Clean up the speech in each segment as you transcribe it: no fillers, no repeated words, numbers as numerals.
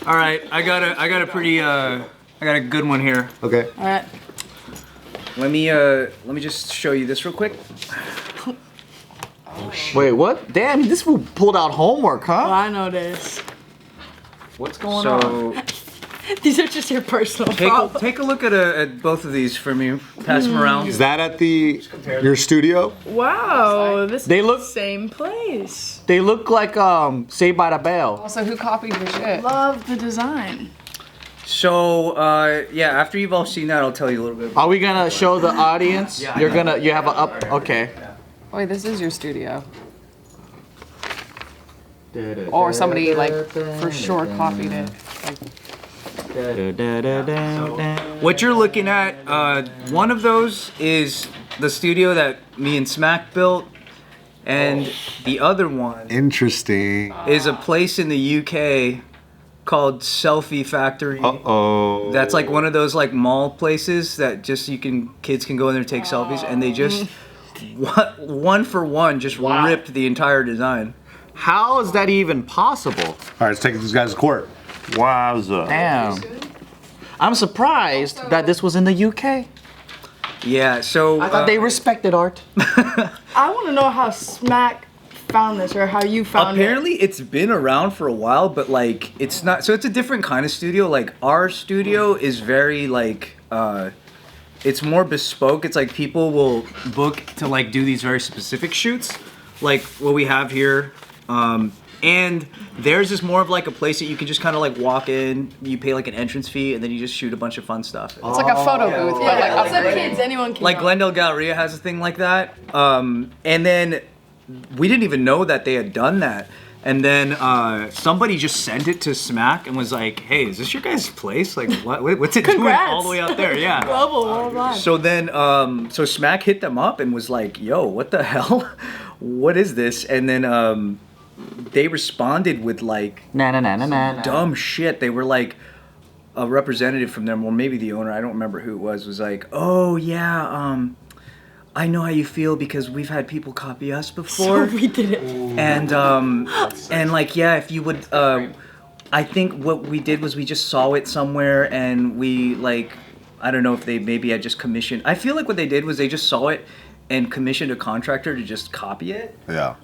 All right, I got a pretty I got a good one here. Okay. All right. Let me just show you this real quick. Oh, wait, what? Damn, this fool pulled out homework, huh? Oh, I know this. What's going on? These are just your personal problems. Take a look at both of these for me. Pass them around. Is that at your studio? Wow, this They is look- the same place. They look like Saved by the Bell. Also, who copied your shit? Love the design. So yeah, after you've all seen that, I'll tell you a little bit. Are we gonna show the audience? Yeah, You have a up. Okay. Wait, this is your studio. Or somebody like for sure copied it. Like, What you're looking at, one of those is the studio that me and Smack built, and the other one Interesting. is a place in the UK called Selfie Factory. Uh-oh. That's like one of those like mall places that just kids can go in there and take selfies, and they just one for one just ripped the entire design. How is that even possible? All right, let's take these guys to court. Wowza. Damn. I'm surprised that this was in the UK. Yeah, so I thought they respected art. I want to know how Smack found this, or how you found apparently it's been around for a while, but like it's not. So it's a different kind of studio. Like our studio is very like it's more bespoke. It's like people will book to like do these very specific shoots, like what we have here. And theirs is more of like a place that you can just kind of like walk in, you pay like an entrance fee, and then you just shoot a bunch of fun stuff. it's like a photo booth, but like Yeah, except upgraded. kids, anyone can Like go. Glendale Galleria has a thing like that. And then we didn't even know that they had done that. And then somebody just sent it to Smack and was like, "Hey, is this your guys' place? Like, what's it doing Congrats. all the way out there?" Yeah. Global, worldwide. So then, so Smack hit them up and was like, "Yo, what the hell? What is this?" And then they responded with like dumb shit. They were like, a representative from them, or maybe the owner, I don't remember who it was like, "Oh yeah, I know how you feel because we've had people copy us before." So we did it. And like, yeah, if you would, I think what we did was we just saw it somewhere and we like, I don't know if they maybe had just commissioned. I feel like what they did was they just saw it and commissioned a contractor to just copy it. Yeah.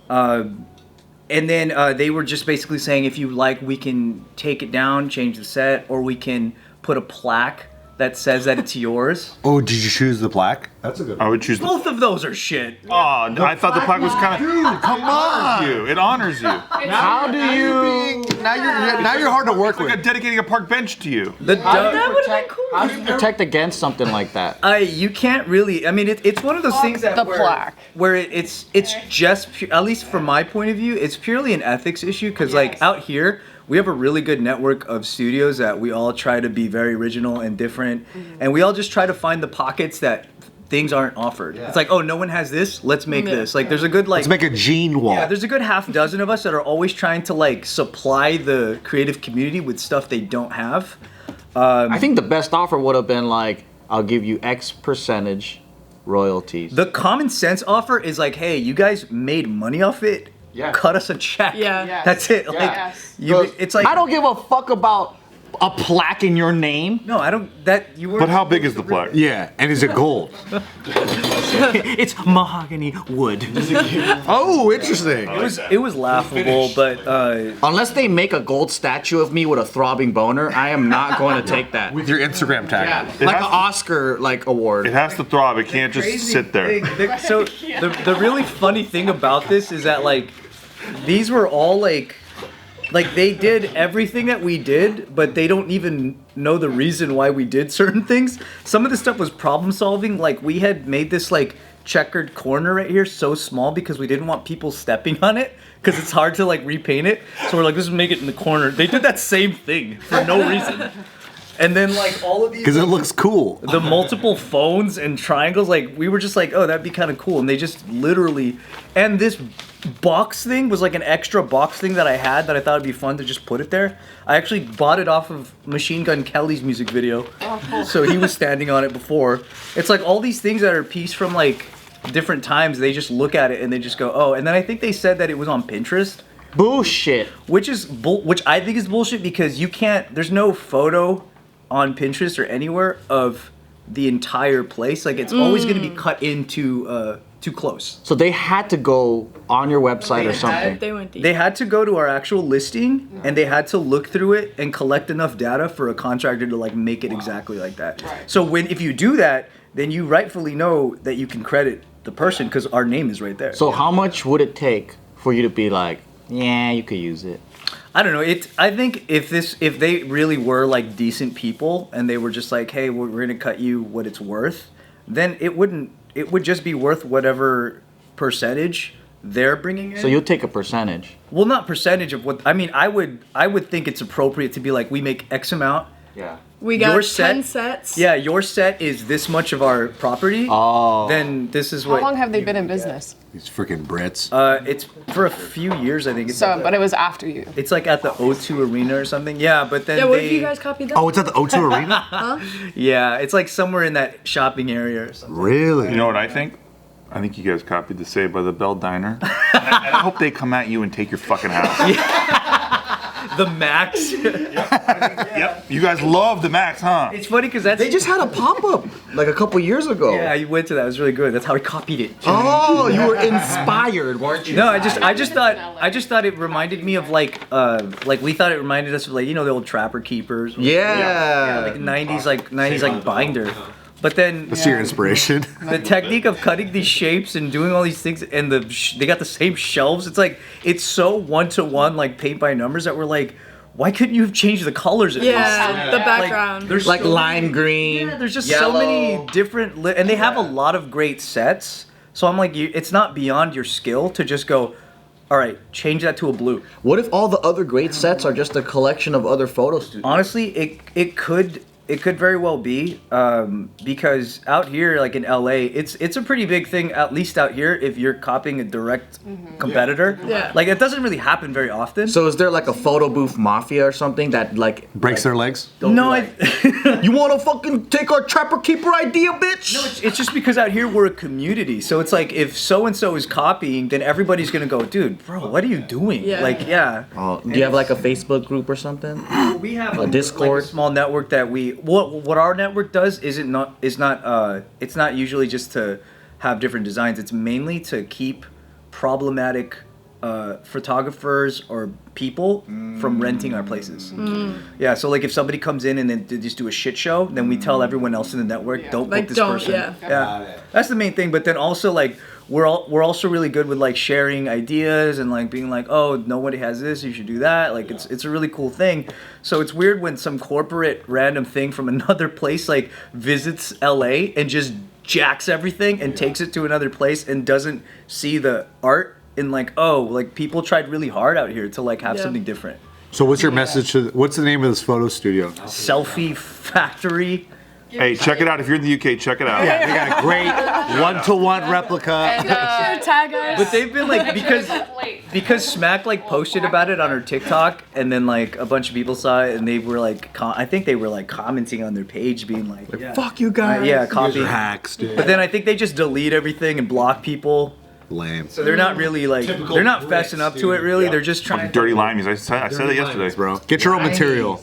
And then they were just basically saying, if you like, we can take it down, change the set, or we can put a plaque that says that it's yours. Oh, did you choose the plaque? That's a good one. I would choose the Both of those are shit. Oh, I thought the plaque was kind of. Dude, come on! It honors you. How do you? Now you're hard to work with. It's like dedicating a park bench to you. The That would have been cool. How do you protect against something like that? you can't really. I mean, it's one of those things that the plaque. where it's just at least from my point of view, it's purely an ethics issue because like out here we have a really good network of studios that we all try to be very original and different, and we all just try to find the pockets that things aren't offered. It's like, oh, no one has this, let's make this. Like there's a good like Let's make a gene wall. yeah, there's a good half dozen of us that are always trying to like supply the creative community with stuff they don't have. I think the best offer would have been like, I'll give you X percentage royalties. The common sense offer is like, hey, you guys made money off it. Yeah. Cut us a check. Yeah. Yes. That's it. Like, Yes. it's like I don't give a fuck about a plaque in your name. No, I don't. That you were. But how big is the plaque? Yeah, and is it gold? It's mahogany wood. Oh, interesting. It was laughable, but Unless they make a gold statue of me with a throbbing boner, I am not going to take that. With your Instagram tag. It Like has an to- Oscar award. It has to throb. It can't just sit there. So the really funny thing about this is that like these were all like they did everything that we did, but they don't even know the reason why we did certain things. Some of the stuff was problem solving. Like we had made this like checkered corner right here so small because we didn't want people stepping on it because it's hard to like repaint it. So we're like, let's make it in the corner. They did that same thing for no reason. And then like all of these, Because it looks cool. the multiple phones and triangles, like we were just like, oh, that'd be kind of cool. And they just literally, and this box thing was like an extra box thing that I had that I thought it'd be fun to just put it there. I actually bought it off of Machine Gun Kelly's music video. So he was standing on it before. It's like all these things that are pieced from like different times, they just look at it and they just go, oh. And then I think they said that it was on Pinterest. Bullshit. which I think is bullshit because you can't. There's no photo on Pinterest or anywhere of the entire place. Like it's always going to be cut into too close. So they had to go on your website or something. They went deep. They had to go to our actual listing and they had to look through it and collect enough data for a contractor to like make it exactly like that. Right. So if you do that, then you rightfully know that you can credit the person because our name is right there. So how much would it take for you to be like, yeah, you could use it? I don't know. I think if they really were like decent people and they were just like, hey, we're gonna cut you what it's worth, then it would just be worth whatever percentage they're bringing in. So you'll take a percentage. Well, not percentage of what I mean. I would think it's appropriate to be like, we make X amount. Yeah. We got Your 10 set- sets. Yeah, your set is this much of our property. Oh. Then this is How what. long have they been in business? These freaking Brits. It's for a few years, I think. It's So, but it was after you. it's like at the O2 Arena or something. Yeah, but then Yeah, what they. if you guys copied that? Oh, it's at the O2 Arena? Yeah, it's like somewhere in that shopping area or something. Really? You know what I think? I think you guys copied the Saved by the Bell diner. and I hope they come at you and take your fucking house. The Max. Yep. You guys love the Max, huh? It's funny because that's. They just had a pop-up like a couple years ago. Yeah, you went to that. It was really good. That's how I copied it. Oh, you were inspired, weren't you? No, I just thought it reminded me of like we thought it reminded us of like, you know, the old Trapper Keepers. Yeah. Like 90s binder. But then That's your inspiration. the technique of cutting these shapes and doing all these things, and they got the same shelves. It's like it's so one-to-one, like paint by numbers, that we're like, why couldn't you have changed the colors at least? Yeah, the background. There's Like so lime green. Yeah, there's just yellow. so many different, and they have a lot of great sets. So I'm like, it's not beyond your skill to just go, all right, change that to a blue. What if all the other great sets are just a collection of other photo studios? Honestly, it could very well be, because out here, like in LA, it's a pretty big thing, at least out here, if you're copying a direct competitor. Yeah. Like it doesn't really happen very often. So is there like a photo booth mafia or something that like Breaks their legs? no, you want to fucking take our Trapper Keeper idea, bitch? it's just because out here we're a community. So it's like if so and so is copying, then everybody's gonna go, dude, bro, what are you doing? Yeah. Like, yeah. Oh, do you have like a Facebook group or something? We have A Discord? like a small network that what our network does it's not usually just to have different designs. It's mainly to keep problematic photographers or people from renting our places. Yeah, so like if somebody comes in and then they just do a shit show, then we tell everyone else in the network, don't Like, book this don't, person. yeah. That's the main thing. But then also like we're also really good with like sharing ideas and like being like, oh, nobody has this, you should do that. Like it's a really cool thing. So it's weird when some corporate random thing from another place like visits LA and just jacks everything and takes it to another place and doesn't see the art in like, oh, like people tried really hard out here to like have Yeah. something different. So what's your message to, what's the name of this photo studio? Selfie Factory. Hey, check it out. If you're in the UK, check it out. Yeah, they got a great one-to-one replica. Tag us. But they've been like, because Smack like posted about it on her TikTok, and then like a bunch of people saw it, and they were like, I think they were like commenting on their page, being like, yeah, Fuck you guys. yeah, These copy. are hacks, dude. But then I think they just delete everything and block people, Lame. so they're not really like, they're not fessing up to it really. They're just trying. Dirty limeys. I said it yesterday, Bro, get your own material.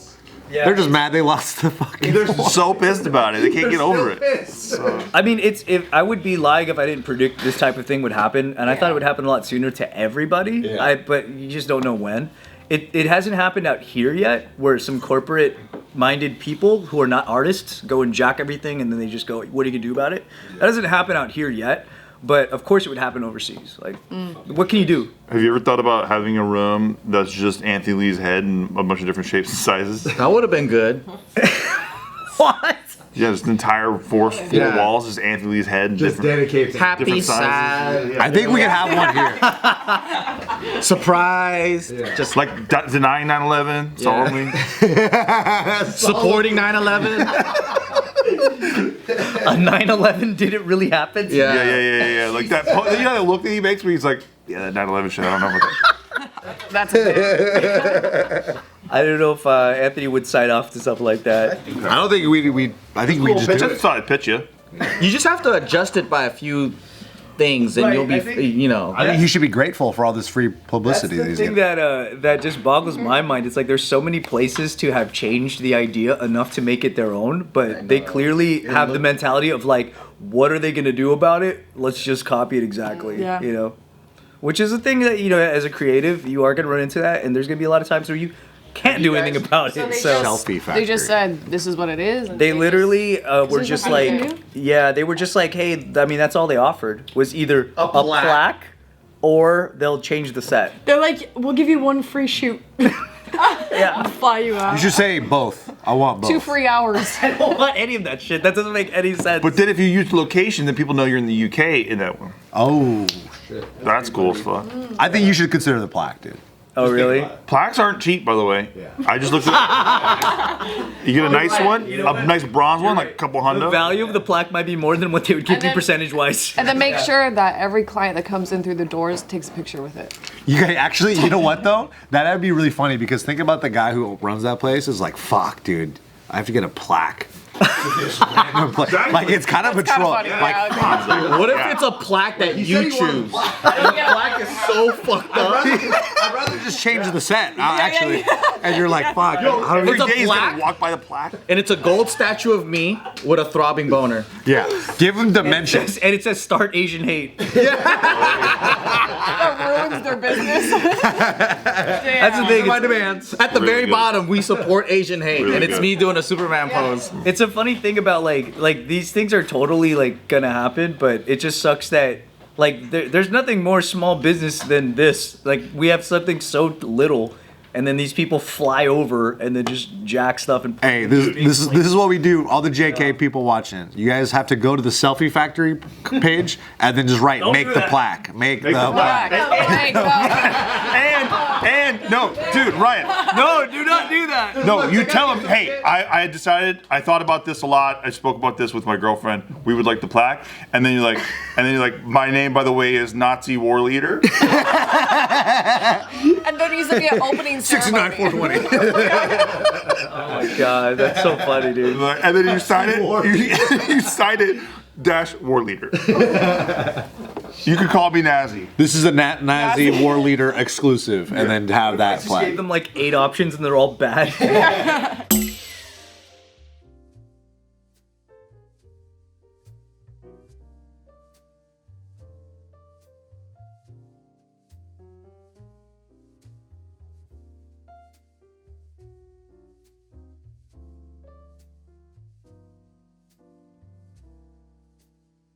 Yeah. They're just mad they lost the fucking. They're so pissed about it. They can't get over it. I mean, if I would be lying if I didn't predict this type of thing would happen, and I thought it would happen a lot sooner to everybody. Yeah. But you just don't know when. It hasn't happened out here yet, where some corporate-minded people who are not artists go and jack everything, and then they just go, "What are you gonna do about it?" That doesn't happen out here yet, but of course it would happen overseas. Like, what can you do? Have you ever thought about having a room that's just Anthony Lee's head in a bunch of different shapes and sizes? That would have been good. What? Yeah, just an entire four walls, just Anthony Lee's head. Just dedicated. Happy, Different sizes. sad, I think we can have one here. surprised, Just like denying 9/11, solemnly. supporting 9/11. A 9/11 didn't really happen? Yeah. Yeah. Like that. You know that look that he makes where he's like, yeah, that 9/11 shit. I don't know about that. That's it. I don't know if Anthony would sign off to something like that. I don't think we I think we just Pitch do it. it. Thought I'd pitch you. You just have to adjust it by a few things, and Right, you'll be, I think- you know. I think you should be grateful for all this free That's publicity the that he's thing getting. that just boggles my mind. It's like there's so many places to have changed the idea enough to make it their own, but they clearly have the mentality of like, what are they gonna do about it? Let's just copy it exactly. Yeah. You know, which is a thing that as a creative, you are gonna run into that, and there's gonna be a lot of times where you can't do anything about it. So Selfie factory. They just said this is what it is. And they literally were is just what they like, do? yeah, they were just like, hey, I mean, that's all they offered was either a plaque or they'll change the set. They're like, we'll give you one free shoot. Yeah. Fly you out. You should say both. I want both. 2 free hours. I don't want any of that shit. That doesn't make any sense. But then if you use the location, then people know you're in the UK in that one. Oh, That's cool as fuck. I think you should consider the plaque, dude. Oh, really? Plaques aren't cheap, by the way. I just looked at You get a nice one, a nice bronze one, like a couple The hundo. value of the plaque might be more than what they would give And you then- percentage-wise. And then make sure that every client that comes in through the doors takes a picture with it. You guys, actually, you know what though? That'd be really funny because think about the guy who runs that place is like, fuck, dude, I have to get a plaque. Like it's kind of a Kind of troll. funny. Like, Yeah, What if it's a plaque that you choose? The plaque is so fucked up. I'd rather just change the set, actually. And you're like, fuck. how do we- Every It's a day he's plaque? gonna walk by the plaque. And it's a gold statue of me with a throbbing boner. Yeah. Give him dimension. And it says start Asian hate. That ruins their business. That's the thing. My demands. At the Really very good. bottom, we support Asian hate, Really and it's good. me doing a Superman pose. It's a funny thing about like these things are totally like gonna happen, but it just sucks that like there's nothing more small business than this. Like we have something so little, and then these people fly over and then just jack stuff and. Hey, this is what we do. All the JK people watching, you guys have to go to the Selfie Factory page and then just write, make do the that. plaque, make the plaque. plaque. And no, dude, Ryan. No, do not do that. No, you tell him, hey, I decided, I thought about this a lot. I spoke about this with my girlfriend. We would like the plaque. And then you're like, my name, by the way, is Nazi war leader. And then he's gonna be an opening ceremony. 69420. Oh my god, that's so funny, dude. And then you sign it, you sign it, dash war leader. You could call me Nazi. This is a Nazi war leader exclusive, and then have that Just plaque. gave them like 8 options and they're all bad.